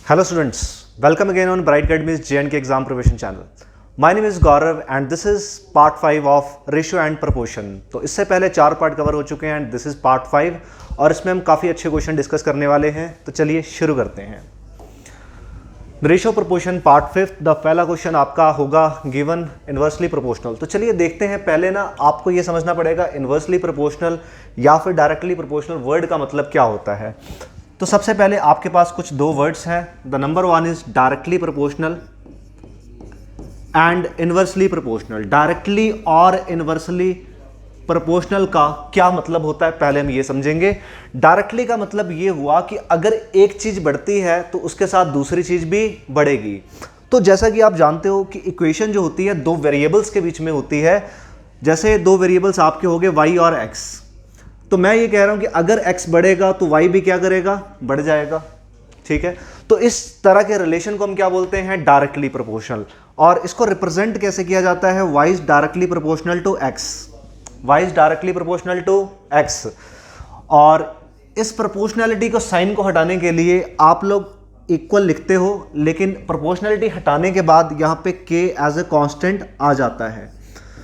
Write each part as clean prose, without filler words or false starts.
Hello students, welcome again on Bright Academy's J&K Exam Preparation channel. My name is Gaurav and this is part 5 of Ratio and Proportion. तो इससे पहले 4 part cover हो चुके हैं and this is part 5 और इसमें हम काफ़ी अच्छे क्वेश्चन डिस्कस करने वाले हैं. तो चलिए शुरू करते हैं. Ratio proportion part 5. द पहला क्वेश्चन आपका होगा गिवन इन्वर्सली प्रोपोर्शनल. तो चलिए देखते हैं. पहले ना आपको ये समझना पड़ेगा इन्वर्सली प्रोपोर्शनल या फिर डायरेक्टली प्रोपोर्शनल वर्ड का मतलब क्या होता है. तो सबसे पहले आपके पास कुछ दो वर्ड्स हैं. The number one is directly proportional and inversely proportional. Directly और इन्वर्सली प्रोपोर्शनल का क्या मतलब होता है पहले हम ये समझेंगे. डायरेक्टली का मतलब ये हुआ कि अगर एक चीज बढ़ती है तो उसके साथ दूसरी चीज भी बढ़ेगी. तो जैसा कि आप जानते हो कि इक्वेशन जो होती है दो वेरिएबल्स के बीच में होती है. जैसे दो वेरिएबल्स आपके हो गए y और x. तो मैं ये कह रहा हूं कि अगर x बढ़ेगा तो y भी क्या करेगा, बढ़ जाएगा. ठीक है. तो इस तरह के रिलेशन को हम क्या बोलते हैं, डायरेक्टली प्रोपोर्शनल. और इसको रिप्रेजेंट कैसे किया जाता है, y is directly proportional to x. y is directly proportional to x. और इस प्रोपोर्शनैलिटी को साइन को हटाने के लिए आप लोग इक्वल लिखते हो, लेकिन प्रोपोर्शनैलिटी हटाने के बाद यहाँ पे k एज ए कांस्टेंट आ जाता है.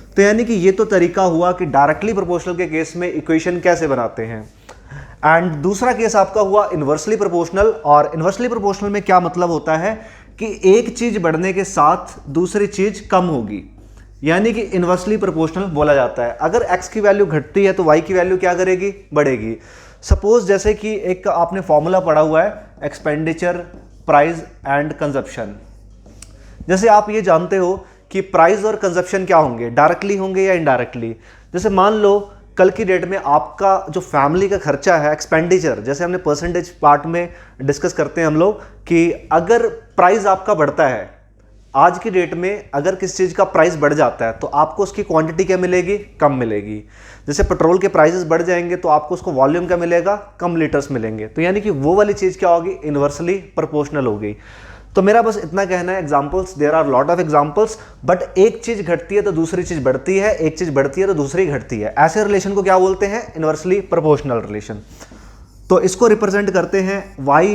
तो यानी कि ये तो तरीका हुआ कि डायरेक्टली प्रोपोर्शनल के केस में इक्वेशन कैसे बनाते हैं. एंड दूसरा केस आपका हुआ इन्वर्सली प्रोपोर्शनल. और इन्वर्सली प्रोपोर्शनल में क्या मतलब होता है कि एक चीज बढ़ने के साथ दूसरी चीज कम होगी, यानी कि इन्वर्सली प्रोपोर्शनल बोला जाता है. अगर x की वैल्यू घटती है तो y की वैल्यू क्या करेगी, बढ़ेगी. सपोज जैसे कि एक आपने फॉर्मूला पढ़ा हुआ है एक्सपेंडिचर, प्राइस एंड कंजप्शन. जैसे आप ये जानते हो कि प्राइस और कंजप्शन क्या होंगे, डायरेक्टली होंगे या इनडायरेक्टली. जैसे मान लो कल की डेट में आपका जो फैमिली का खर्चा है एक्सपेंडिचर, जैसे हमने परसेंटेज पार्ट में डिस्कस करते हैं हम लोग कि अगर प्राइस आपका बढ़ता है, आज की डेट में अगर किसी चीज़ का प्राइस बढ़ जाता है तो आपको उसकी क्वांटिटी क्या मिलेगी, कम मिलेगी. जैसे पेट्रोल के प्राइसेस बढ़ जाएंगे तो आपको उसको वॉल्यूम क्या मिलेगा, कम लीटर्स मिलेंगे. तो यानी कि वो वाली चीज़ क्या होगी, इन्वर्सली प्रोपोर्शनल हो गई. तो मेरा बस इतना कहना है, examples there are lot of examples, but एक चीज घटती है तो दूसरी चीज बढ़ती है, एक चीज बढ़ती है तो दूसरी घटती है. ऐसे रिलेशन को क्या बोलते हैं, इन्वर्सली प्रोपोर्शनल रिलेशन. तो इसको रिप्रेजेंट करते हैं y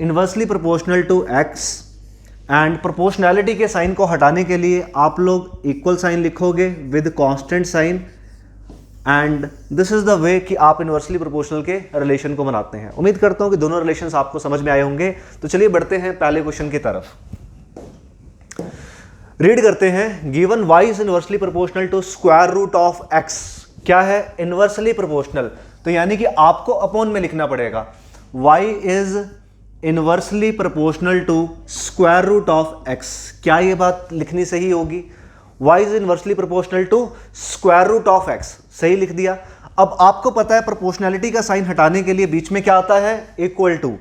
inversely proportional to x. And proportionality के साइन को हटाने के लिए आप लोग इक्वल साइन लिखोगे with constant sign. And this is the way कि आप इन्वर्सली प्रोपोर्शनल के रिलेशन को बनाते हैं. उम्मीद करता हूं कि दोनों रिलेशंस आपको समझ में आए होंगे. तो चलिए बढ़ते हैं पहले क्वेश्चन की तरफ. रीड करते हैं. Given y is inversely proportional to square root of x. क्या है, इन्वर्सली प्रोपोर्शनल. तो यानी कि आपको अपॉन में लिखना पड़ेगा. y is inversely proportional to square root of x. क्या ये बात लिखनी सही होगी, y is inversely proportional to square root of x. सही लिख दिया. अब आपको पता है प्रोपोर्शनैलिटी का साइन हटाने के लिए बीच में क्या आता है, इक्वल टू.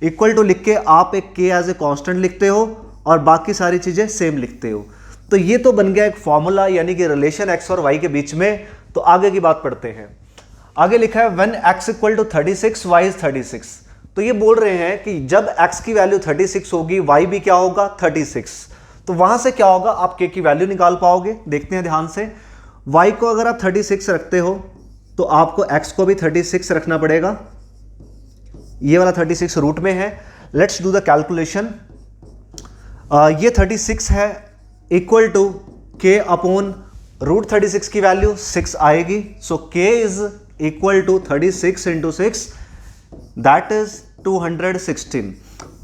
इक्वल टू लिख के आप एक k एज ए कांस्टेंट लिखते हो और बाकी सारी चीजें सेम लिखते हो. तो ये तो बन गया एक फॉर्मूला, यानी कि रिलेशन x और y के बीच में. तो आगे की बात पढ़ते हैं. आगे लिखा है when x equal to 36 y is 36. तो ये बोल रहे हैं कि जब x की वैल्यू 36 होगी y भी क्या होगा, 36. तो वहां से क्या होगा, आप k की वैल्यू निकाल पाओगे. देखते हैं ध्यान से. y को अगर आप 36 रखते हो तो आपको x को भी 36 रखना पड़ेगा. ये वाला 36 रूट में है. Let's do the calculation. ये 36 है equal to k upon root 36 की वैल्यू 6 आएगी. So k is equal to 36 into 6, that is 216.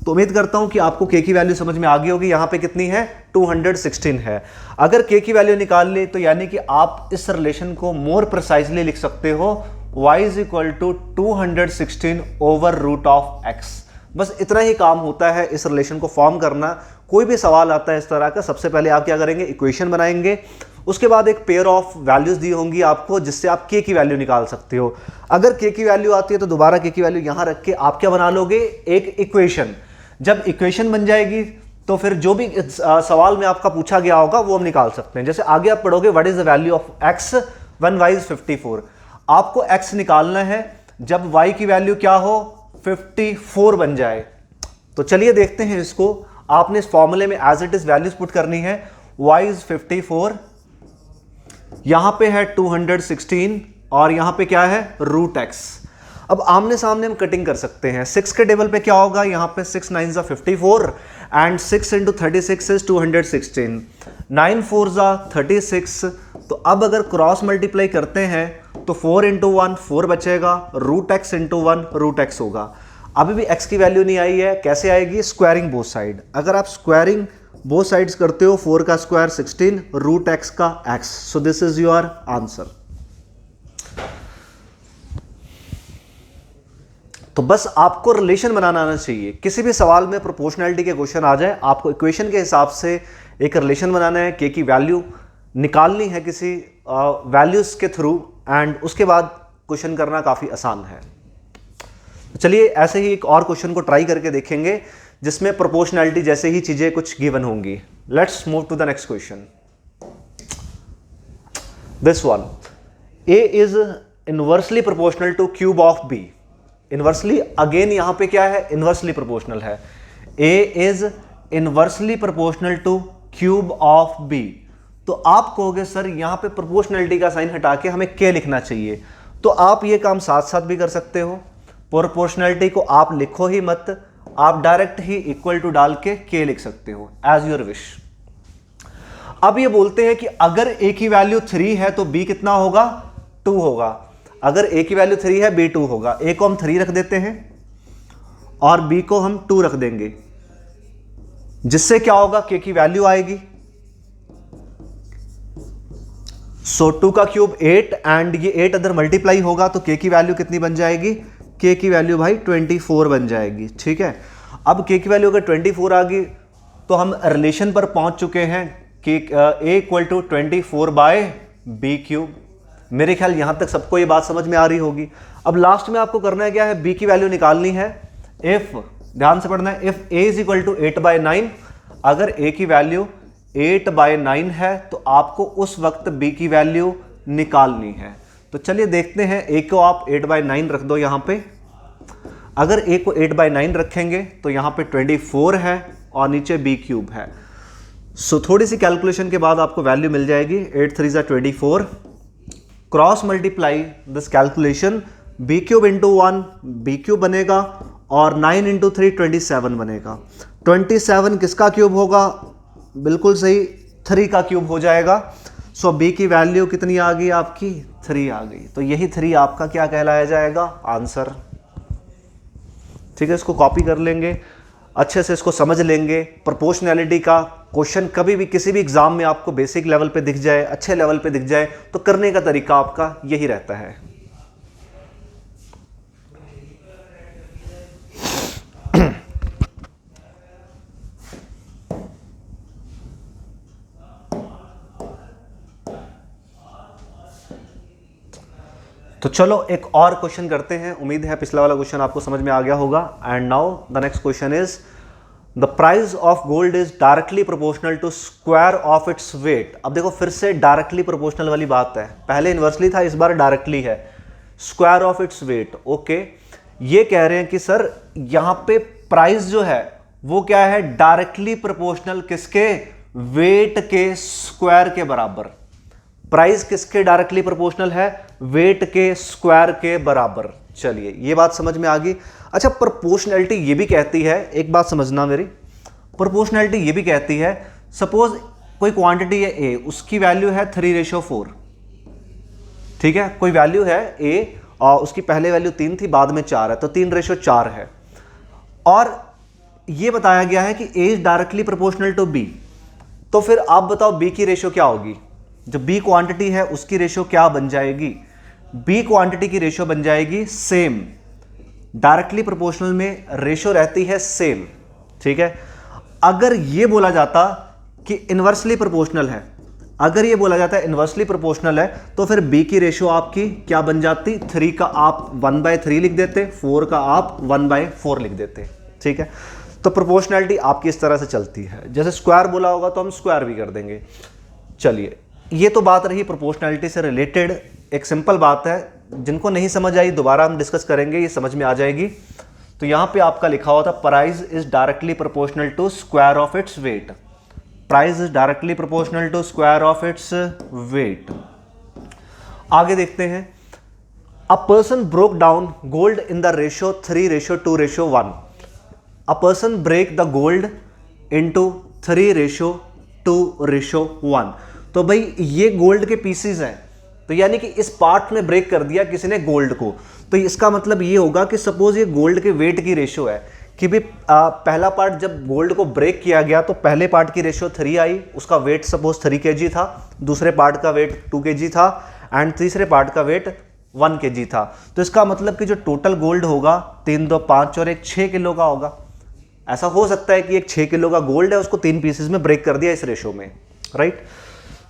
तो उम्मीद करता हूं कि आपको k की वैल्यू समझ में आ गई होगी. यहां पे कितनी है, 216 है. अगर k की वैल्यू निकाल ले तो यानी कि आप इस रिलेशन को मोर प्रिसाइजली लिख सकते हो, y is equal to 216 over root of x. बस इतना ही काम होता है इस रिलेशन को फॉर्म करना. कोई भी सवाल आता है इस तरह का, सबसे पहले आप क्या करेंगे, इक्वेशन बनाएंगे. उसके बाद एक पेयर ऑफ वैल्यूज दी होंगी आपको जिससे आप k की वैल्यू निकाल सकते हो. अगर k की वैल्यू आती है तो दोबारा k की वैल्यू यहां रख के आप क्या बना लोगे, एक इक्वेशन. जब इक्वेशन बन जाएगी तो फिर जो भी सवाल में आपका पूछा गया होगा वो हम निकाल सकते हैं. जैसे आगे आप पढ़ोगे what is the value of x when y is 54. आपको x निकालना है जब y की वैल्यू क्या हो, 54 बन जाए. तो चलिए देखते हैं इसको. आपने इस फॉर्मूले में as it is values put करनी है. y इज 54, यहां पे है 216 और यहां पे क्या है, रूट x. अब आमने सामने हम कटिंग कर सकते हैं। 6 के टेबल पे क्या होगा, यहाँ पे 6 9 ज़ा 54 एंड 6 इंटू 36 इज 216, 9 4 ज़ा 36। तो अब अगर क्रॉस मल्टीप्लाई करते हैं तो 4 इंटू 1 4 बचेगा, root x into 1 root x होगा। अभी भी x की वैल्यू नहीं आई है, कैसे आएगी, स्क्वायरिंग बोथ साइड। अगर आप स्क्वायरिंग बोथ साइड्स करते हो, 4 का स्क्वायर 16, रूट एक्स का x, so this is your answer. तो बस आपको रिलेशन बनाना आना चाहिए। किसी भी सवाल में प्रोपोर्शनैलिटी के क्वेश्चन आ जाए, आपको इक्वेशन के हिसाब से एक रिलेशन बनाना है, के की वैल्यू निकालनी है किसी वैल्यूज के थ्रू, एंड उसके बाद क्वेश्चन करना काफी आसान है। चलिए ऐसे ही एक और क्वेश्चन को ट्राई करके देखेंगे जिसमें प्रोपोर्शनैलिटी जैसे ही चीजें कुछ गिवन होंगी। Let's move to the next question. This one, a is inversely proportional to cube of b। Inversely again यहां पे क्या है, इनवर्सली प्रोपोर्शनल है। a is inversely proportional to cube of b। तो आप कहोगे सर यहां पे प्रोपोर्शनैलिटी का साइन हटा के हमें k लिखना चाहिए, तो आप ये काम साथ साथ भी कर सकते हो। प्रोपोर्शनैलिटी को आप लिखो ही मत, आप डायरेक्ट ही इक्वल टू डाल के k लिख सकते हो, एज योर विश। अब ये बोलते हैं कि अगर a की वैल्यू 3 है तो b कितना होगा, 2 होगा। अगर a की वैल्यू 3 है b 2 होगा। a को हम 3 रख देते हैं और b को हम 2 रख देंगे, जिससे क्या होगा, k की वैल्यू आएगी। सो 2 का क्यूब 8 एंड ये 8 अदर मल्टीप्लाई होगा तो k की वैल्यू कितनी बन जाएगी, k की वैल्यू भाई 24 बन जाएगी। ठीक है, अब k की वैल्यू अगर 24 आ गई तो हम रिलेशन पर पहुंच चुके हैं कि a equal to 24 by b cube. मेरे ख्याल यहां तक सबको ये बात समझ में आ रही होगी। अब लास्ट में आपको करना है क्या है, b की वैल्यू निकालनी है। इफ, ध्यान से पढ़ना है, if a is equal to 8/9, अगर a की वैल्यू 8/9 है तो आपको उस वक्त b की वैल्यू निकालनी है। तो चलिए देखते हैं, a को आप 8/9 रख दो यहाँ पे। अगर a को 8/9 रखेंगे तो यहाँ पे 24 है और नीचे b क्यूब है। सो थोड़ी सी कैलकुलेशन के बाद आपको वैल्यू मिल जाएगी, 8 3 24, cross multiply this calculation, b cube into 1 b cube बनेगा और 9 इंटू 3 27 बनेगा। 27 किसका क्यूब होगा, बिल्कुल सही 3 का क्यूब हो जाएगा। सो b की वैल्यू कितनी आ गई आपकी, 3 आ गई। तो यही 3 आपका क्या कहलाया जाएगा, आंसर। ठीक है, इसको कॉपी कर लेंगे, अच्छे से इसको समझ लेंगे। प्रोपोर्शनैलिटी का क्वेश्चन कभी भी किसी भी एग्जाम में आपको बेसिक लेवल पे दिख जाए, अच्छे लेवल पे दिख जाए, तो करने का तरीका आपका यही रहता है। तो चलो एक और क्वेश्चन करते हैं। उम्मीद है पिछला वाला क्वेश्चन आपको समझ में आ गया होगा। And now the next question is, the price of gold is directly proportional to square of its weight. अब देखो फिर से डायरेक्टली प्रोपोर्शनल वाली बात है, पहले इनवर्सली था, इस बार डायरेक्टली है। Square of its wait, okay. ये कह रहे हैं कि सर यहां पे प्राइस जो है वो क्या है, डायरेक्टली प्रोपोर्शनल किसके, वेट के स्क्वायर के बराबर। प्राइस किसके डायरेक्टली प्रोपोर्शनल है, वेट के स्क्वायर के बराबर। चलिए ये बात समझ में आ गई। अच्छा, प्रोपोर्शनैलिटी ये भी कहती है, एक बात समझना मेरी, प्रोपोर्शनैलिटी ये भी कहती है, सपोज कोई क्वांटिटी है ए, उसकी वैल्यू है 3:4। ठीक है, कोई वैल्यू है ए और उसकी पहले वैल्यू 3 थी, बाद में 4 है, तो 3:4 है। और ये बताया गया है कि A is directly proportional to B. तो फिर आप बताओ बी की रेशियो क्या होगी, जो बी क्वांटिटी है उसकी रेशियो क्या बन जाएगी, बी क्वांटिटी की रेशियो बन जाएगी सेम। डायरेक्टली प्रोपोर्शनल में रेशियो रहती है सेम। ठीक है, अगर ये बोला जाता कि इनवर्सली प्रोपोर्शनल है, अगर ये बोला जाता है इनवर्सली प्रोपोर्शनल है, तो फिर बी की रेशियो आपकी क्या बन जाती, 3 का आप 1/3 लिख देते, 4 का आप 1/4 लिख देते। ठीक है, तो प्रोपोर्शनैलिटी आपकी इस तरह से चलती है। जैसे स्क्वायर बोला होगा तो हम स्क्वायर भी कर देंगे। चलिए, ये तो बात रही प्रोपोर्शनैलिटी से रिलेटेड, एक सिंपल बात है, जिनको नहीं समझ आई दोबारा हम डिस्कस करेंगे, ये समझ में आ जाएगी। तो यहां पे आपका लिखा हुआ था, price is directly proportional to square of its weight. Price is directly proportional to square of its weight. आगे देखते हैं, a person broke down gold in the ratio 3:2:1. A person break the gold into 3:2:1. तो भाई ये gold के PCs हैं, तो यानी कि इस पार्ट में ब्रेक कर दिया किसी ने गोल्ड को, तो इसका मतलब ये होगा कि सपोज ये गोल्ड के वेट की रेशियो है कि भी पहला पार्ट जब गोल्ड को ब्रेक किया गया तो पहले पार्ट की रेशियो 3 आई, उसका वेट सपोज 3 kg था, दूसरे पार्ट का वेट 2 kg था एंड तीसरे पार्ट का वेट 1 kg था. तो इसका मतलब कि जो टोटल गोल्ड होगा 3, 2, 5 और 1 6 किलो का होगा. ऐसा हो सकता है कि एक 6 किलो का गोल्ड है, उसको 3 पीसेस में ब्रेक कर दिया इस रेशियो में, राइट.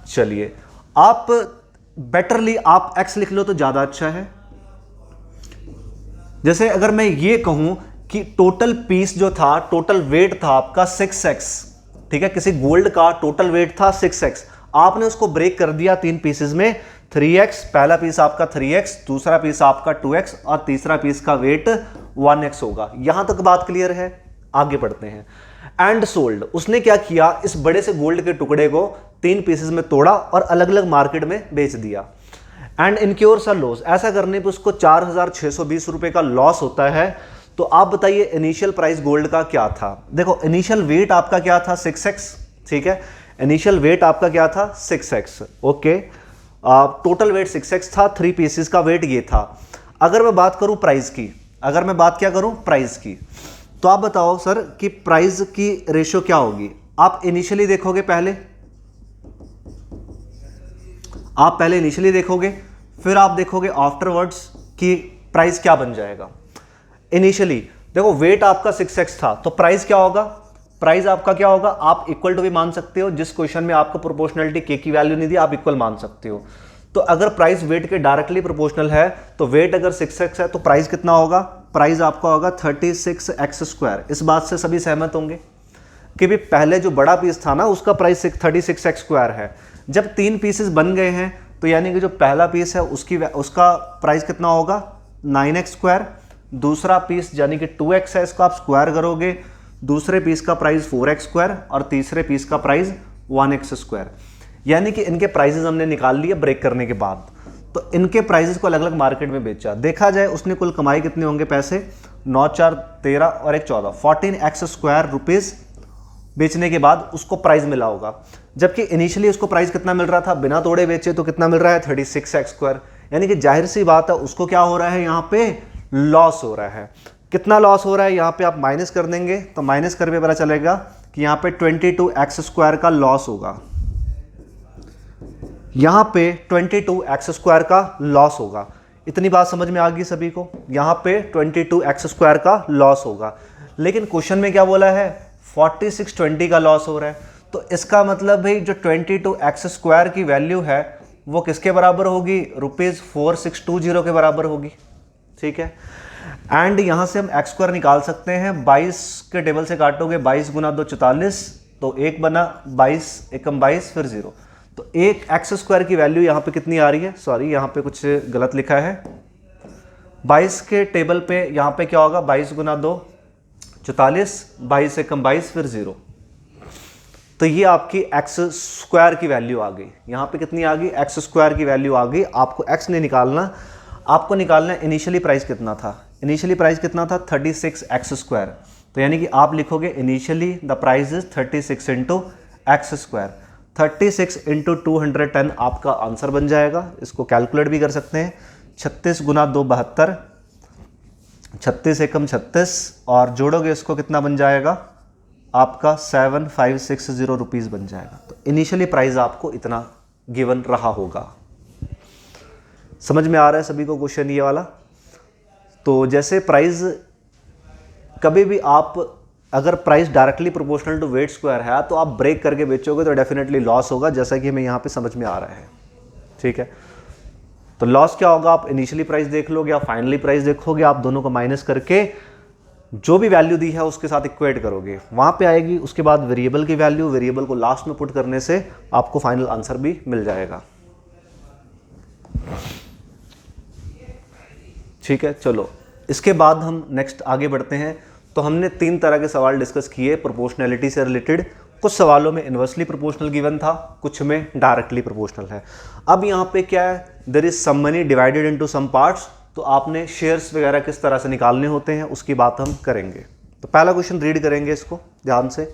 चलिए आप बेटरली आप x लिख लो तो ज़्यादा अच्छा है. जैसे अगर मैं ये कहूं कि टोटल पीस जो था, टोटल वेट था आपका 6x, ठीक है, किसी गोल्ड का टोटल वेट था 6x, आपने उसको ब्रेक कर दिया 3 पीसेस में 3x, पहला पीस आपका 3x, दूसरा पीस आपका 2x और तीसरा पीस का वेट 1x होगा. यहां तक बात क्लियर है. आगे बढ़ते हैं. एंड सोल्ड, उसने क्या किया, इस बड़े से गोल्ड के टुकड़े को 3 पीसेस में तोड़ा और अलग अलग मार्केट में बेच दिया. एंड इनक्योर्स अ लॉस, ऐसा करने पे उसको 4,620 रुपए का लॉस होता है. तो आप बताइए इनिशियल प्राइस गोल्ड का क्या था. देखो इनिशियल वेट आपका क्या था 6x, ठीक है, इनिशियल वेट आपका क्या था 6x, okay. Total weight 6x था, 3 पीसेस का वेट ये था. अगर मैं बात करूं प्राइस की, अगर मैं बात क्या करूं प्राइस की, तो आप बताओ सर कि प्राइस की रेशियो क्या होगी. आप इनिशियली देखोगे, आप पहले इनिशियली देखोगे, फिर आप देखोगे आफ्टरवर्ड्स कि प्राइस क्या बन जाएगा. इनिशियली देखो वेट आपका 6x था, तो प्राइस क्या होगा, प्राइस आपका क्या होगा, आप इक्वल टू भी मान सकते हो. जिस क्वेश्चन में आपको प्रोपोर्शनलिटी के की वैल्यू नहीं दी, आप इक्वल मान सकते हो. तो अगर प्राइस वेट के डायरेक्टली प्रोपोर्शनल है, तो वेट अगर 6x है तो प्राइस कितना होगा, प्राइस आपका होगा 36x². इस बात से सभी सहमत होंगे कि भी पहले जो बड़ा पीस था ना उसका प्राइस 36x² है. जब 3 पीसेस बन गए हैं तो यानी कि जो पहला पीस है उसका प्राइस कितना होगा 9x², दूसरा पीस यानी कि 2x है, इसको आप स्क्वायर करोगे, दूसरे पीस का प्राइस 4x² और तीसरे पीस का प्राइस 1x². यानी कि इनके प्राइसेस हमने निकाल लिए ब्रेक करने के बाद. तो इनके प्राइसेस को अलग अलग मार्केट में बेचा. देखा जाए उसने कुल कमाई कितने होंगे पैसे, 9, 4, 13 और 1, 14, 14x² रुपीज़ बेचने के बाद उसको प्राइस मिला होगा. जबकि इनिशियली उसको प्राइस कितना मिल रहा था, बिना तोड़े बेचे तो कितना मिल रहा है 36x². यानी कि जाहिर सी बात है उसको क्या हो रहा है, यहाँ पे लॉस हो रहा है. कितना लॉस हो रहा है, यहाँ पे आप माइनस कर देंगे तो माइनस करके पता चलेगा कि यहाँ पे 22x² का लॉस होगा. यहाँ पे 22x² का लॉस होगा. इतनी बात समझ में आ गई सभी को. यहाँ पे 22x² का लॉस होगा. लेकिन क्वेश्चन में क्या बोला है, 4620 का लॉस हो रहा है. तो इसका मतलब भाई जो 22x² की वैल्यू है वो किसके बराबर होगी, ₹4620 के बराबर होगी, ठीक है. एंड यहाँ से हम x² निकाल सकते हैं. 22 के टेबल से काटोगे, 22 गुना 2 44, तो 1 बना, 22 एकम 22 फिर 0. तो एक x² की वैल्यू यहाँ पे कितनी आ रही है, सॉरी यहाँ पे कुछ गलत लिखा है. 22 के टेबल पे यहाँ पे क्या होगा, 22 गुना 2 44, 22 एकम 22 फिर 0. तो ये आपकी x² की वैल्यू आ गई. यहाँ पे कितनी आ गई, x² की वैल्यू आ गई. आपको x नहीं निकालना, आपको निकालना है इनिशियली प्राइस कितना था. इनिशियली प्राइस कितना था 36x². तो यानी कि आप लिखोगे initially the price is 36 × x². 36 × 210 आपका आंसर बन जाएगा. इसको कैलकुलेट भी कर सकते हैं. 36 गुना 2 72, 36 एकम 36 और जोड़ोगे इसको कितना बन जाएगा आपका 7560 रुपीज़ बन जाएगा. तो इनिशियली प्राइस आपको इतना गिवन रहा होगा. समझ में आ रहा है सभी को क्वेश्चन ये वाला. तो जैसे प्राइस कभी भी आप अगर price directly proportional to weight square है तो आप ब्रेक करके बेचोगे तो डेफिनेटली लॉस होगा, जैसा कि हमें यहाँ पे समझ में आ रहा है, ठीक है. तो लॉस क्या होगा, आप इनिशियली प्राइस देख लोगे या फाइनली प्राइस देखोगे, आप दोनों को माइनस करके जो भी वैल्यू दी है उसके साथ इक्वेट करोगे, वहाँ पे आएगी. उसके बाद वेरिएबल की वैल्यू, वेरिएबल को लास्ट में पुट करने से आपको फाइनल आंसर भी मिल जाएगा, ठीक है. चलो इसके बाद हम नेक्स्ट आगे बढ़ते हैं. तो हमने 3 तरह के सवाल डिस्कस किए प्रोपोर्शनैलिटी से रिलेटेड. कुछ सवालों में इन्वर्सली प्रोपोर्शनल गिवन था, कुछ में डायरेक्टली प्रोपोर्शनल है. अब यहाँ पे क्या है, there is some money divided into some parts. तो आपने शेयर्स वगैरह किस तरह से निकालने होते हैं उसकी बात हम करेंगे। तो पहला क्वेश्चन रीड करेंगे इसको ध्यान से।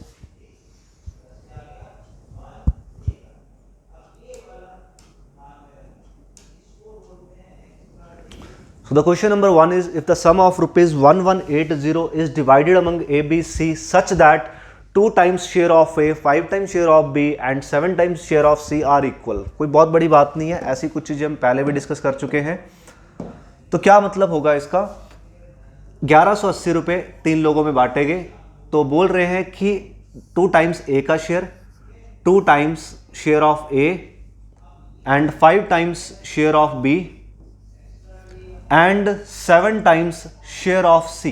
So the question number 1 is, if the sum of rupees 1180 is divided among A, B, C such that 2 times share of A, 5 times share of B and 7 times share of C are equal। कोई बहुत बड़ी बात नहीं है, ऐसी कुछ चीज़ें हम पहले भी डिस्कस कर चुके हैं। तो क्या मतलब होगा इसका, 1180 रुपये 3 लोगों में बांटे गए, तो बोल रहे हैं कि 2 टाइम्स A का share, 2 times share of A and 5 times share of B and 7 times share of C,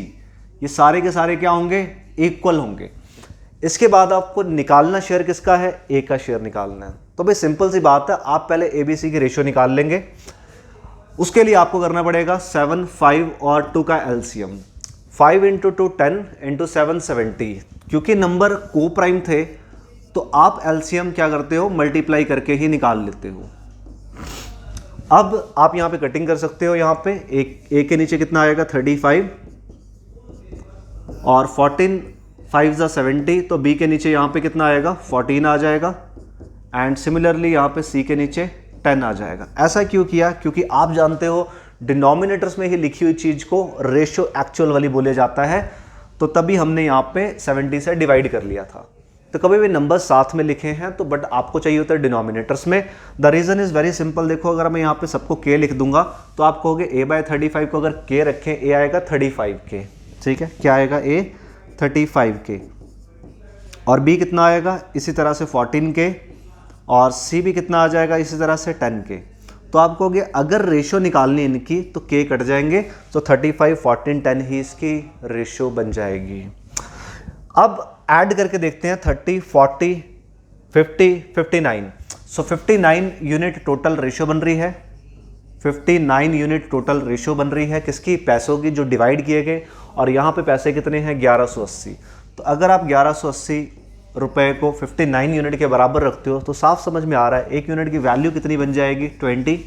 ये सारे के सारे क्या होंगे, इक्वल होंगे। इसके बाद आपको निकालना शेयर किसका है, A का शेयर निकालना है। तो भाई सिंपल सी बात है, आप पहले ABC की रेशियो निकाल लेंगे। उसके लिए आपको करना पड़ेगा 7, 5 और 2 का एलसीएम। 5 into 2 10 into 7 70। क्योंकि नंबर को प्राइम थे तो आप एलसीएम क्या करते हो, मल्टीप्लाई करके ही निकाल लेते हो। अब आप यहां पे कटिंग कर सकते हो, यहां पे एक के नीचे कितना आएगा 35 और 14 5 ज़ा 70, तो B के नीचे यहां पे कितना आएगा 14 आ जाएगा एंड सिमिलरली यहां पे C के नीचे 10 आ जाएगा। ऐसा क्यों किया, क्योंकि आप जानते हो डिनोमिनेटर्स में ही लिखी हुई चीज को रेशियो एक्चुअल वाली बोले जाता है, तो तभी हमने यहाँ पे 70 से डिवाइड कर लिया था। तो कभी भी नंबर साथ में लिखे हैं तो बट आपको चाहिए होता है डिनोमिनेटर्स में। The reason is very simple. देखो अगर मैं यहाँ पे सबको के लिख दूंगा तो आप कहोगे A/35 को अगर के रखें A आएगा 35K, ठीक है, क्या आएगा A 35K और B कितना आएगा इसी तरह से 14K और C भी कितना आ जाएगा इसी तरह से 10K। तो आप कहोगे अगर रेशियो निकालनी इनकी तो K कट जाएंगे, तो 35 14 10 ही इसकी रेशियो बन जाएगी। अब ऐड करके देखते हैं 30 40 50 59। सो 59 यूनिट टोटल रेशियो बन रही है, 59 यूनिट टोटल रेशियो बन रही है किसकी, पैसों की जो डिवाइड किए गए। और यहाँ पे पैसे कितने हैं 1180। तो अगर आप 1180 रुपए को 59 यूनिट के बराबर रखते हो तो साफ समझ में आ रहा है एक यूनिट की वैल्यू कितनी बन जाएगी 20।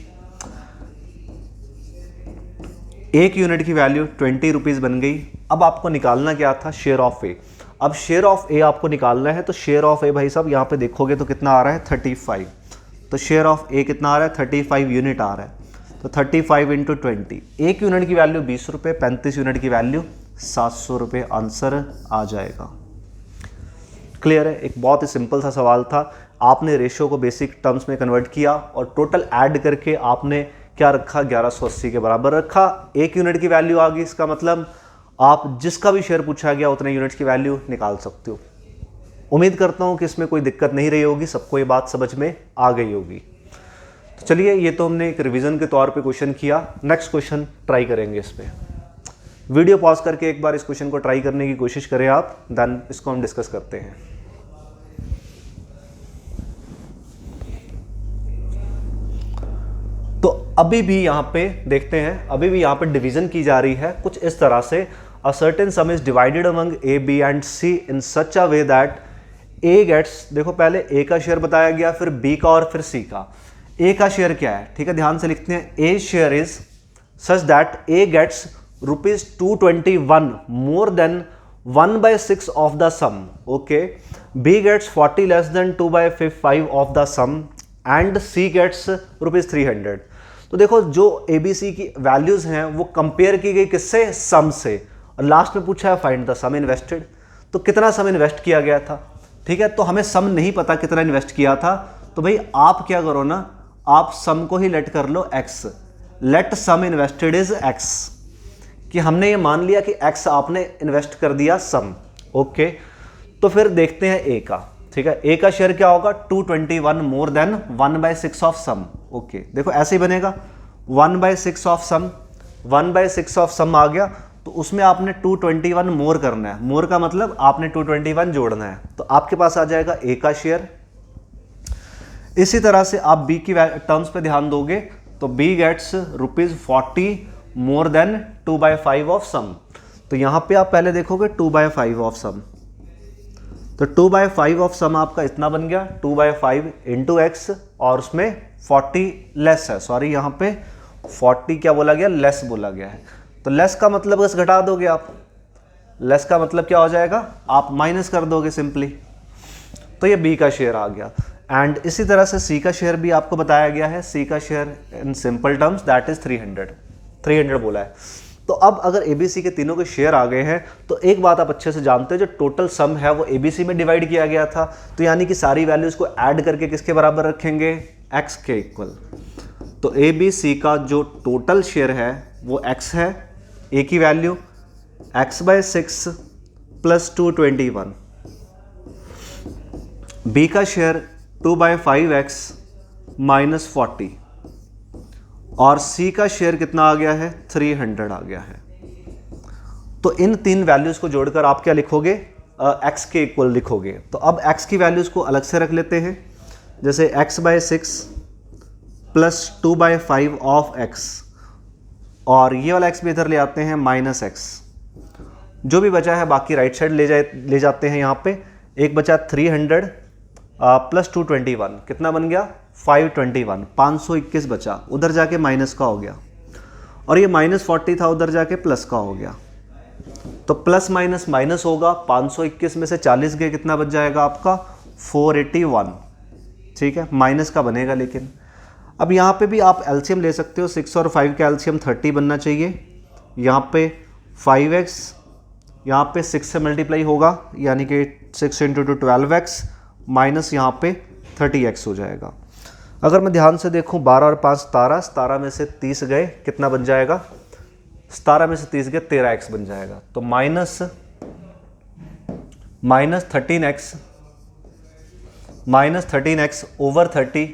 एक यूनिट की वैल्यू 20 रुपीज़ बन गई। अब आपको निकालना क्या था, शेयर ऑफ ए। अब शेयर ऑफ ए आपको निकालना है, तो शेयर ऑफ ए भाई साहब यहाँ पे देखोगे तो कितना आ रहा है 35। तो शेयर ऑफ ए कितना आ रहा है 35 यूनिट आ रहा है। तो 35 इंटू 20, एक यूनिट की वैल्यू 20 रुपये, 35 यूनिट की वैल्यू 700 रुपये आंसर आ जाएगा। क्लियर है, एक बहुत ही सिंपल सा सवाल था। आपने रेशियो को बेसिक टर्म्स में कन्वर्ट किया और टोटल ऐड करके आपने क्या रखा 1180 के बराबर रखा। एक यूनिट की वैल्यू आ गई, इसका मतलब आप जिसका भी शेयर पूछा गया उतने यूनिट्स की वैल्यू निकाल सकते हो। उम्मीद करता हूं कि इसमें कोई दिक्कत नहीं रही होगी, सबको ये बात समझ में आ गई होगी। तो चलिए, ये तो हमने एक रिवीजन के तौर पे क्वेश्चन किया। नेक्स्ट क्वेश्चन ट्राई करेंगे इस पे। वीडियो पॉज करके एक बार इस क्वेश्चन को ट्राई करने की कोशिश करें आप, देन इसको हम डिस्कस करते हैं। तो अभी भी यहाँ पे देखते हैं, अभी भी यहाँ पे डिवीजन की जा रही है कुछ इस तरह से। A certain sum is divided among A B and C in such a way that A gets, देखो पहले ए का शेयर बताया गया, फिर बी का और फिर सी का। ए का शेयर क्या है, ठीक है, ध्यान से लिखते हैं। A share is such that A gets ₹221 more than 1/6 of the sum, okay. B gets 40 less than 2/5 of the sum and C gets ₹300। तो देखो जो ABC की वैल्यूज हैं वो कंपेयर की गई किससे, सम से, और लास्ट में पूछा है फाइंड द सम इन्वेस्टेड। तो कितना सम इन्वेस्ट किया गया था, ठीक है। तो हमें सम नहीं पता कितना इन्वेस्ट किया था, तो भाई आप क्या करो ना, आप सम को ही लेट कर लो x, let sum invested is x, कि हमने ये मान लिया कि x आपने इन्वेस्ट कर दिया सम, ओके। तो फिर देखते हैं a का, ठीक है। ए का शेयर क्या होगा 221 more than 1/6 of sum, okay. देखो ऐसे ही बनेगा 1/6 ऑफ सम, 1/6 ऑफ सम आ गया, तो उसमें आपने 221 मोर करना है। मोर का मतलब आपने 221 जोड़ना है, तो आपके पास आ जाएगा ए का शेयर। इसी तरह से आप बी की टर्म्स पे ध्यान दोगे तो B gets ₹40 more than 2/5 of sum. तो यहां पे आप पहले देखोगे 2/5 ऑफ सम, तो 2/5 ऑफ सम आपका इतना बन गया 2/5 इंटू एक्स, और उसमें 40 लेस है, सॉरी यहाँ पे 40 क्या बोला गया, लेस बोला गया है। तो लेस का मतलब बस घटा दोगे आप, लेस का मतलब क्या हो जाएगा, आप माइनस कर दोगे सिंपली। तो ये बी का शेयर आ गया। एंड इसी तरह से सी का शेयर भी आपको बताया गया है। सी का share in simple terms that is 300 बोला है। तो अब अगर एबीसी के तीनों के शेयर आ गए हैं तो एक बात आप अच्छे से जानते हो, जो टोटल सम है वो एबीसी में डिवाइड किया गया था, तो यानी कि सारी वैल्यूज को ऐड करके किसके बराबर रखेंगे, एक्स के इक्वल। तो एबीसी का जो टोटल शेयर है वो एक्स है, ए की वैल्यू x/6 प्लस 221। बी का शेयर 2/5x माइनस 40 और सी का शेयर कितना आ गया है, 300 आ गया है। तो इन तीन वैल्यूज को जोड़कर आप क्या लिखोगे, x के इक्वल लिखोगे। तो अब x की वैल्यूज को अलग से रख लेते हैं, जैसे x/6 प्लस 2/5 ऑफ x, और ये वाला x भी इधर ले आते हैं माइनस x। जो भी बचा है बाकी राइट साइड ले जाते हैं। यहाँ पे एक बचा 300 प्लस 221 कितना बन गया, 521, 521 बचा, उधर जाके माइनस का हो गया, और ये -40 था उधर जाके प्लस का हो गया। तो प्लस माइनस माइनस होगा, 521 में से 40 गए, कितना बच जाएगा आपका 481। ठीक है, माइनस का बनेगा। लेकिन अब यहाँ पे भी आप एलसीएम ले सकते हो, 6 और 5 का एलसीएम 30 बनना चाहिए। यहाँ पे 5x यहाँ पे 6 से मल्टीप्लाई होगा, यानी कि 6 × 2 12x माइनस यहाँ पे 30x हो जाएगा। अगर मैं ध्यान से देखूँ 12 और 5 17, 17 में से 30 गए, कितना बन जाएगा, 17 में से 30 गए 13x बन जाएगा। तो minus 13x over 30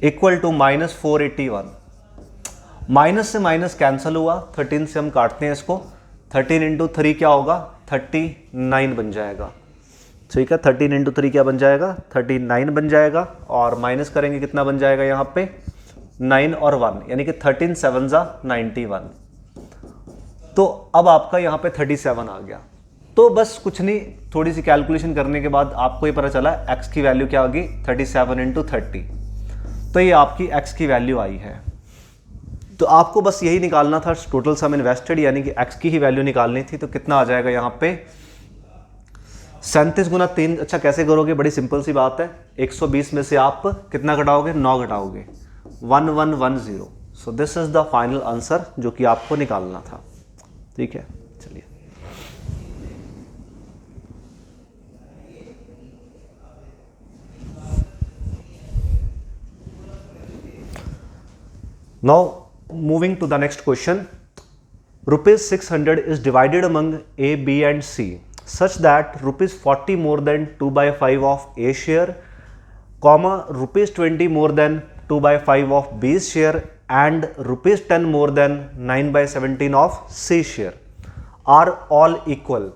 equal to -481। Minus से माइनस कैंसिल हुआ, 13 से हम काटते हैं इसको, 13 × 3 क्या होगा, 39 बन जाएगा। ठीक है, 13 × 3 क्या बन जाएगा, 39 बन जाएगा। और माइनस करेंगे कितना बन जाएगा यहाँ पे 9 और 1, यानी कि 13 7 91। तो अब आपका यहाँ पे 37 आ गया। तो बस कुछ नहीं, थोड़ी सी कैलकुलेशन करने के बाद आपको ये पता चला x की वैल्यू क्या होगी, 37 × 30। तो ये आपकी x की वैल्यू आई है। तो आपको बस यही निकालना था, टोटल सम इन्वेस्टेड, यानी कि x की ही वैल्यू निकालनी थी। तो कितना आ जाएगा यहाँ पे 37 × 3। अच्छा कैसे करोगे, बड़ी सिंपल सी बात है, 120 में से आप कितना घटाओगे, 9 घटाओगे, 1110। So this is the final answer जो कि आपको निकालना था। ठीक है, चलिए now moving to the next question. ₹600 is divided among A, B and C such that ₹40 more than 2/5 of A share, ₹20 more than 2/5 of B's share and ₹10 more than 9/17 of C share are all equal.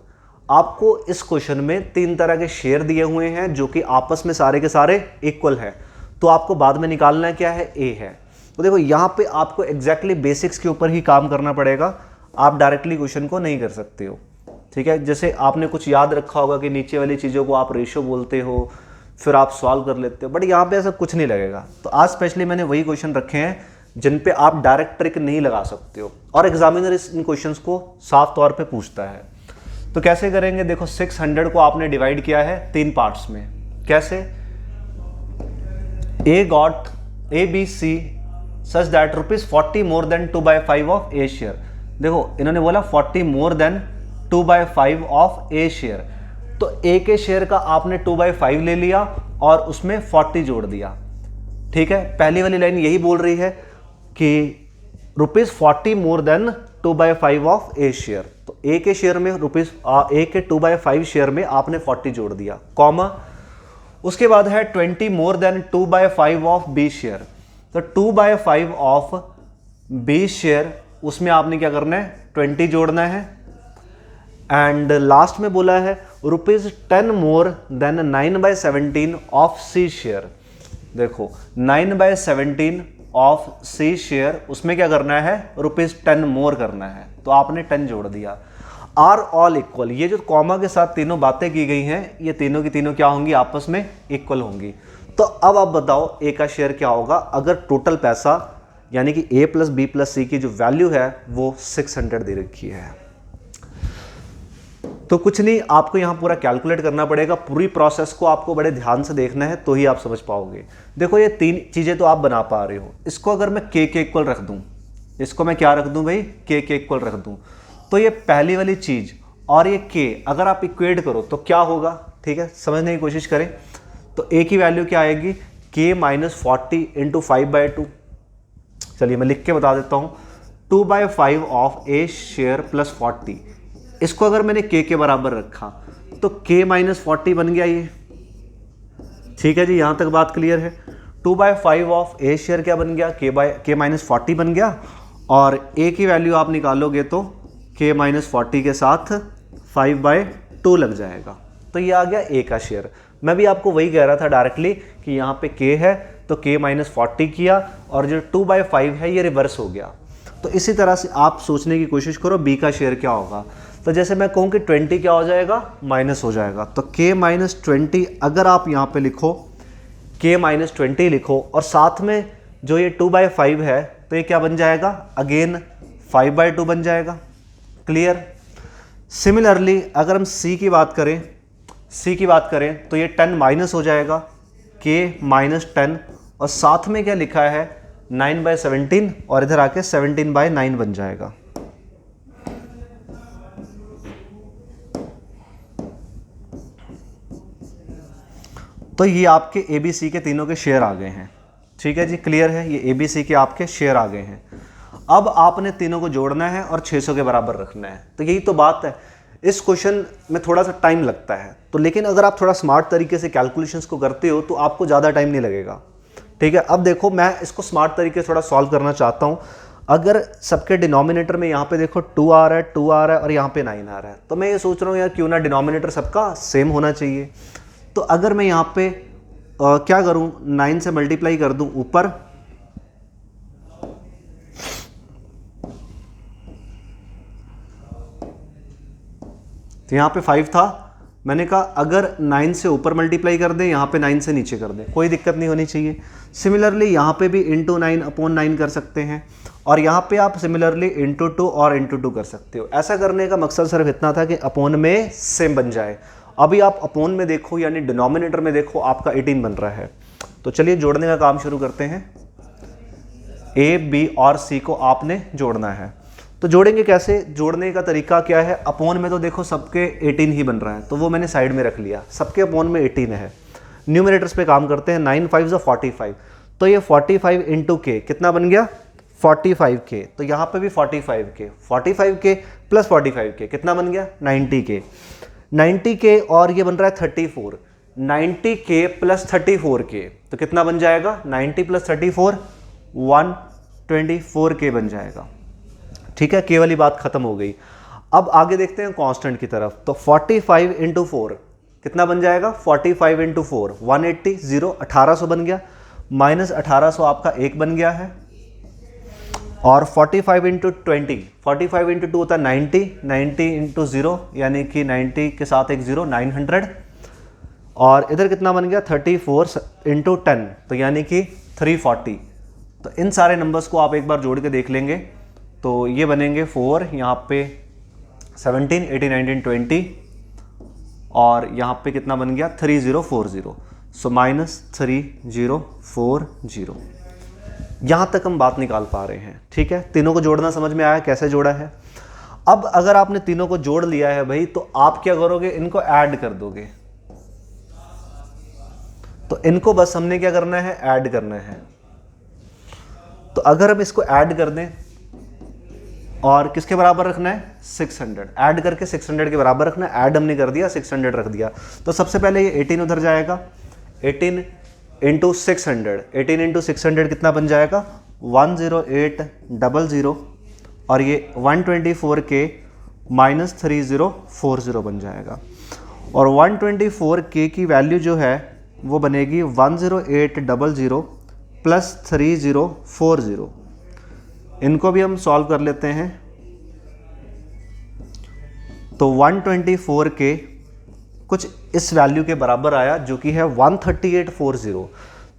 आपको इस question में तीन तरह के share दिए हुए हैं जो कि आपस में सारे के सारे इक्वल है। तो आपको बाद में निकालना है क्या है, A है। तो देखो यहाँ पे आपको एग्जैक्टली बेसिक्स के ऊपर ही काम करना पड़ेगा, आप डायरेक्टली क्वेश्चन को नहीं कर सकते हो। ठीक है, जैसे आपने कुछ याद रखा होगा कि नीचे वाली चीज़ों को आप रेशियो बोलते हो, फिर आप सॉल्व कर लेते हो, बट यहाँ पे ऐसा कुछ नहीं लगेगा। तो आज स्पेशली मैंने वही क्वेश्चन रखे हैं जिन पे आप डायरेक्ट ट्रिक नहीं लगा सकते हो, और एग्जामिनर इन क्वेश्चंस को साफ तौर पे पूछता है। तो कैसे करेंगे, देखो 600 को आपने डिवाइड किया है 3 पार्ट्स में। कैसे, ABC such that ₹40 more than 2/5 of A share. देखो इन्होंने बोला 40 more than 2/5 of A share, तो A के शेयर का आपने 2/5 ले लिया और उसमें 40 जोड़ दिया। ठीक है, पहली वाली लाइन यही बोल रही है कि ₹40 more than 2/5 of A share, तो A के शेयर में A के 2/5 शेयर में आपने 40 जोड़ दिया, कॉमा उसके बाद है 20 more than 2/5 of B share. तो 2/5 ऑफ B शेयर, उसमें आपने क्या करना है, 20 जोड़ना है। एंड लास्ट में बोला है ₹10 more than 9/17 of C share. देखो 9/17 ऑफ C शेयर, उसमें क्या करना है, ₹10 more करना है, तो आपने 10 जोड़ दिया। आर ऑल इक्वल, ये जो कॉमा के साथ तीनों बातें की गई हैं, ये तीनों की तीनों क्या होंगी, आपस में इक्वल होंगी। तो अब आप बताओ ए का शेयर क्या होगा अगर टोटल पैसा यानी कि a प्लस बी प्लस सी की जो वैल्यू है वो 600 दे रखी है। तो कुछ नहीं, आपको यहाँ पूरा कैलकुलेट करना पड़ेगा, पूरी प्रोसेस को आपको बड़े ध्यान से देखना है तो ही आप समझ पाओगे। देखो ये 3 चीज़ें तो आप बना पा रहे हो। इसको अगर मैं k के इक्वल रख दूँ, इसको मैं क्या रख दूँ भाई, k के इक्वल रख दूँ, तो ये पहली वाली चीज़ और ये k अगर आप इक्वेट करो तो क्या होगा, ठीक है, समझने की कोशिश करें। तो a की वैल्यू क्या आएगी, k माइनस 40 इंटू 5/2। चलिए मैं लिख के बता देता हूँ, 2/5 ऑफ a शेयर प्लस 40। इसको अगर मैंने k के बराबर रखा तो k माइनस 40 बन गया ये, ठीक है जी, यहाँ तक बात क्लियर है। 2/5 ऑफ a शेयर क्या बन गया, k माइनस 40 बन गया, और a की वैल्यू आप निकालोगे तो k माइनस 40 के साथ 5/2 लग जाएगा, तो ये आ गया a का शेयर। मैं भी आपको वही कह रहा था डायरेक्टली कि यहाँ पे k है तो k माइनस 40 किया, और जो 2/5 है ये रिवर्स हो गया। तो इसी तरह से आप सोचने की कोशिश करो b का शेयर क्या होगा। तो जैसे मैं कहूँ कि 20 क्या हो जाएगा, माइनस हो जाएगा, तो k माइनस 20 अगर आप यहाँ पे लिखो, k माइनस 20 लिखो और साथ में जो ये 2/5 है तो ये क्या बन जाएगा, अगेन 5/2 बन जाएगा। क्लियर। सिमिलरली अगर हम c की बात करें तो ये 10 माइनस हो जाएगा, k माइनस 10, और साथ में क्या लिखा है 9/17, और इधर आके 17/9 बन जाएगा। तो ये आपके ABC के तीनों के शेयर आ गए हैं, ठीक है जी, क्लियर है, ये ABC के आपके शेयर आ गए हैं। अब आपने तीनों को जोड़ना है और 600 के बराबर रखना है। तो यही तो बात है, इस क्वेश्चन में थोड़ा सा टाइम लगता है, तो लेकिन अगर आप थोड़ा स्मार्ट तरीके से कैलकुलेशंस को करते हो तो आपको ज़्यादा टाइम नहीं लगेगा, ठीक है। अब देखो मैं इसको स्मार्ट तरीके से थोड़ा सॉल्व करना चाहता हूँ। अगर सबके डिनोमिनेटर में यहाँ पे देखो 2 आ रहा है और यहाँ पे 9 आ रहा है, तो मैं ये सोच रहा हूँ यार क्यों ना डिनोमिनेटर सबका सेम होना चाहिए। तो अगर मैं यहाँ पे क्या करूँ, 9 से मल्टीप्लाई कर दूँ ऊपर, तो यहाँ पे 5 था, मैंने कहा अगर 9 से ऊपर मल्टीप्लाई कर दें, यहाँ पे 9 से नीचे कर दें, कोई दिक्कत नहीं होनी चाहिए। सिमिलरली यहाँ पे भी इंटू 9 अपॉन 9 कर सकते हैं, और यहाँ पे आप सिमिलरली इंटू 2 और इंटू 2 कर सकते हो। ऐसा करने का मकसद सिर्फ इतना था कि अपॉन में सेम बन जाए। अभी आप अपॉन में देखो यानी डिनोमिनेटर में देखो आपका 18 बन रहा है। तो चलिए जोड़ने का काम शुरू करते हैं। a, b और c को आपने जोड़ना है, तो जोड़ेंगे कैसे, जोड़ने का तरीका क्या है। अपॉन में तो देखो सबके 18 ही बन रहा है, तो वो मैंने साइड में रख लिया, सबके अपॉन में 18 है। न्यूमरेटर्स पे काम करते हैं, 9 5 45, तो ये 45 इंटू के कितना बन गया 45k, तो यहाँ पे भी 45k प्लस 45k कितना बन गया 90k, और ये बन रहा है 34, 90k प्लस 34k तो कितना बन जाएगा 90 प्लस 34 124k बन जाएगा, ठीक है। केवल ही बात खत्म हो गई। अब आगे देखते हैं कांस्टेंट की तरफ, तो 45 इंटू 4 कितना बन जाएगा 45 इंटू 4 180, 0 1800 बन गया, माइनस 1800 आपका 1 बन गया है, और 45 इंटू 20, 45 इंटू 2 होता है 90, 90 इंटू 0 यानी कि 90 के साथ एक 0 900, और इधर कितना बन गया 34 इंटू 10 तो यानी कि 340। तो इन सारे नंबर्स को आप एक बार जोड़ के देख लेंगे तो ये बनेंगे 4, यहाँ पे 17 18 19 20, और यहाँ पे कितना बन गया 3040, सो माइनस 3040। यहाँ तक हम बात निकाल पा रहे हैं, ठीक है। तीनों को जोड़ना समझ में आया कैसे जोड़ा है। अब अगर आपने तीनों को जोड़ लिया है भाई, तो आप क्या करोगे, इनको ऐड कर दोगे। तो इनको बस हमने क्या करना है, ऐड करना है। तो अगर हम इसको ऐड कर दें और किसके बराबर रखना है 600, ऐड करके 600 के बराबर रखना है, ऐड हमने कर दिया 600 रख दिया। तो सबसे पहले ये 18 उधर जाएगा, 18 इंटू 600, 18 इंटू 600 कितना बन जाएगा 10800, और ये 124k माइनस 3040 बन जाएगा, और 124k की वैल्यू जो है वो बनेगी 10800 प्लस 3040। इनको भी हम सॉल्व कर लेते हैं। तो 124k कुछ इस वैल्यू के बराबर आया जो कि है 13840।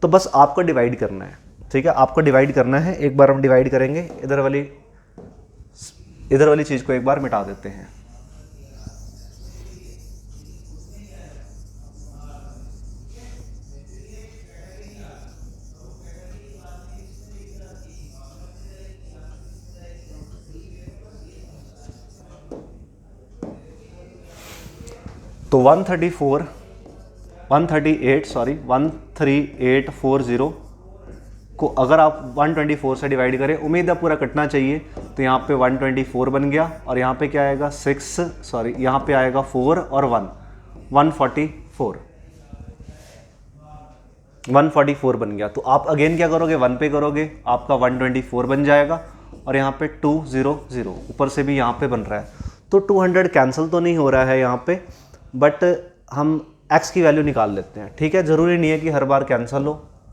तो बस आपको डिवाइड करना है, ठीक है, आपको डिवाइड करना है। एक बार हम डिवाइड करेंगे, इधर वाली चीज़ को एक बार मिटा देते हैं। तो 13840 को अगर आप 124 से डिवाइड करें, उम्मीद है पूरा कटना चाहिए, तो यहाँ पे 124 बन गया और यहाँ पे क्या आएगा यहाँ पे आएगा 4 और 144 बन गया। तो आप अगेन क्या करोगे, 1 पे करोगे, आपका 124 बन जाएगा और यहाँ पे 200 ऊपर से भी यहाँ पे बन रहा है। तो 200 कैंसिल तो नहीं हो रहा है यहाँ पे, बट हम x की वैल्यू निकाल लेते हैं। ठीक है, ज़रूरी नहीं है कि हर बार कैंसिल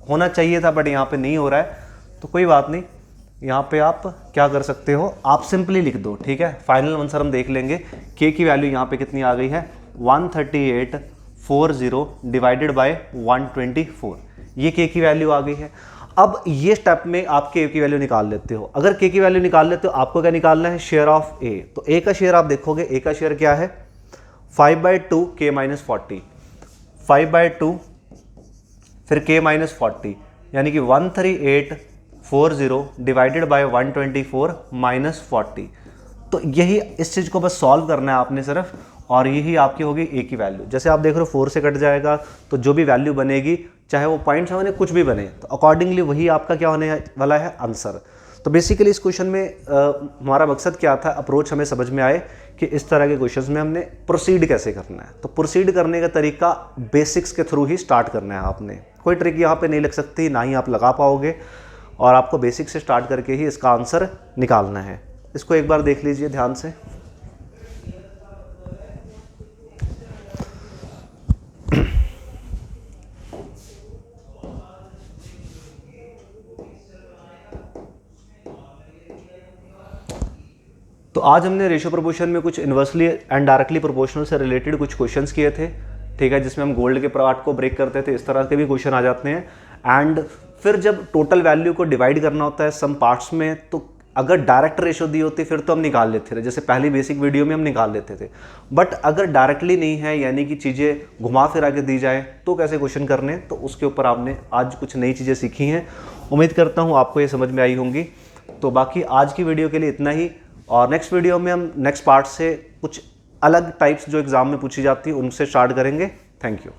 होना चाहिए था, बट यहाँ पे नहीं हो रहा है तो कोई बात नहीं। यहाँ पे आप क्या कर सकते हो, आप सिंपली लिख दो। ठीक है, फाइनल आंसर हम देख लेंगे। k की वैल्यू यहाँ पे कितनी आ गई है, 13840 डिवाइडेड बाय 124, ये k की वैल्यू आ गई है। अब ये स्टेप में आप k की वैल्यू निकाल लेते हो। अगर k की वैल्यू निकाल लेते हो, आपको क्या निकालना है, शेयर ऑफ a। तो a का शेयर आप देखोगे, a का शेयर क्या है, 5/2 k - 40, 5/2 फिर k - 40, यानी कि 13840 डिवाइडेड बाय 124 - 40। तो यही इस चीज़ को बस सॉल्व करना है आपने सिर्फ, और यही आपकी होगी a की वैल्यू। जैसे आप देख रहे हो 4 से कट जाएगा, तो जो भी वैल्यू बनेगी, चाहे वो पॉइंट्स बने कुछ भी बने, तो अकॉर्डिंगली वही आपका क्या होने वाला है, आंसर। तो बेसिकली इस क्वेश्चन में हमारा मकसद क्या था, अप्रोच हमें समझ में आए कि इस तरह के क्वेश्चंस में हमने प्रोसीड कैसे करना है। तो प्रोसीड करने का तरीका बेसिक्स के थ्रू ही स्टार्ट करना है आपने। कोई ट्रिक यहाँ पे नहीं लग सकती, ना ही आप लगा पाओगे, और आपको बेसिक से स्टार्ट करके ही इसका आंसर निकालना है। इसको एक बार देख लीजिए ध्यान से। तो आज हमने रेशियो प्रोपोर्शन में कुछ इन्वर्सली एंड डायरेक्टली प्रोपोर्शनल से रिलेटेड कुछ क्वेश्चंस किए थे। ठीक है, जिसमें हम गोल्ड के पार्ट को ब्रेक करते थे, इस तरह के भी क्वेश्चन आ जाते हैं। एंड फिर जब टोटल वैल्यू को डिवाइड करना होता है सम पार्ट्स में, तो अगर डायरेक्ट रेशियो दी होती फिर तो हम निकाल लेते थे, जैसे पहली बेसिक वीडियो में हम निकाल लेते थे। बट अगर डायरेक्टली नहीं है, यानी कि चीज़ें घुमा फिरा के दी जाए, तो कैसे क्वेश्चन करने, तो उसके ऊपर आपने आज कुछ नई चीज़ें सीखी हैं। उम्मीद करता हूँ आपको ये समझ में आई होंगी। तो बाकी आज की वीडियो के लिए इतना ही, और नेक्स्ट वीडियो में हम नेक्स्ट पार्ट से कुछ अलग टाइप्स जो एग्ज़ाम में पूछी जाती है उनसे स्टार्ट करेंगे। Thank you.